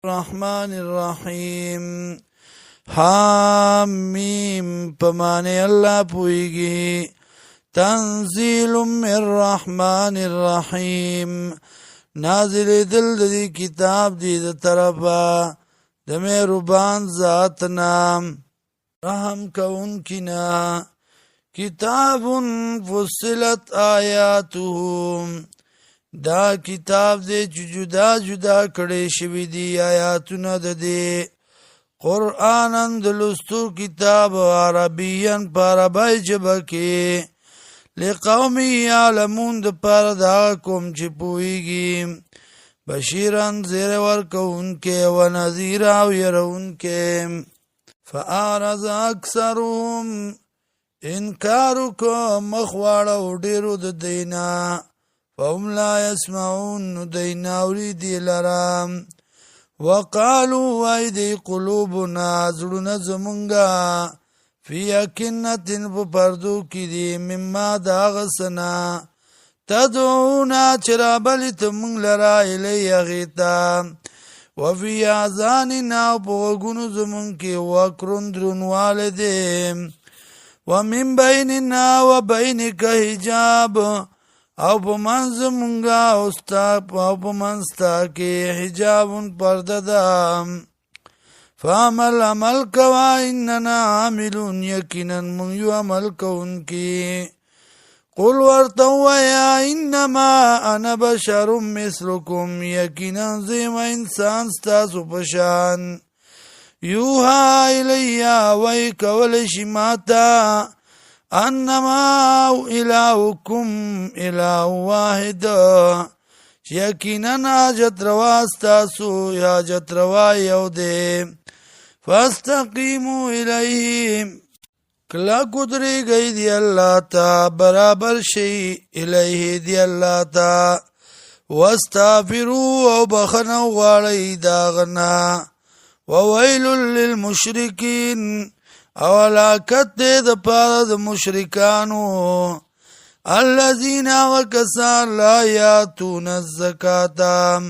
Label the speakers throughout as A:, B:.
A: الرحمن الرحیم حامیم پمانے اللہ پوئیگی تنزیل من رحمن الرحیم نازل دل دی کتاب دی د طرفا د مہربان ذات نام رحم کون کنا کتاب فصلت آیاته دا کتاب دے چو جدا جدا کڑے شوی دی آیاتنا دا دے قرآنن دلستو کتاب عربیان پاربای جبکی لقومی یعلمون دا پار دا کم چی پوئیگی بشیران زیر ورکون کے و نذیر او یرون کے فآرز اکثرهم انکارو کو مخواڑا دیرو دا دینا فهم لا يسمعون دیناوری دی لرام وقالو وایدی قلوبنا زړونه زمونگا فی اکنتن پا پردو کی دی مما داغسنا تدعونا چرابلی تمونگ لرا الی اغیتا وفی آزاننا پا وگونو زمونگ کی وکرن درنوال دی ومن بیننا و بینک حجاب او پا منز منگا او پا منستا کی حجابن پرده دا فعمل عمل کوا اننا عاملون یقینا من یو عمل کون کی قل ورطو یا انما انا بشر مثلکم یقینا زیم انسان ستاسو پشان یوها الیا وی کولش ماتا انما الہکم الہ واحد یقینا حاجت روا استاسو حاجت روا یو دے فاستقیمو الیہ کلا قدری گئی دی اللہ تا برابر شئی الیہ دی اللہ تا واستغفرو او بخنو غاڑی داغنا وویل للمشرکین او علاقت دے دا پارا دا مشرکانو الذین وکسان لا یاتون الزکاة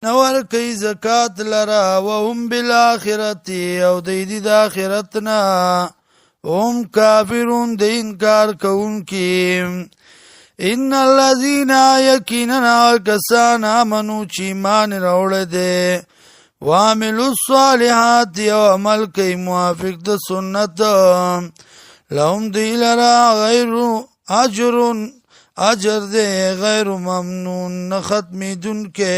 A: نور کئی زکاة لرا وهم بالآخرتی او دیدی دا آخرتنا هم کافرون دے انکار کون کی ان الذین یقینا وکسان آمنو چیمان روڑ دے وعملوا الصالحات یو عمل کئی موافق دا سنت لهم دی لرا غیر اجر دے غیر ممنون نختمی دن کے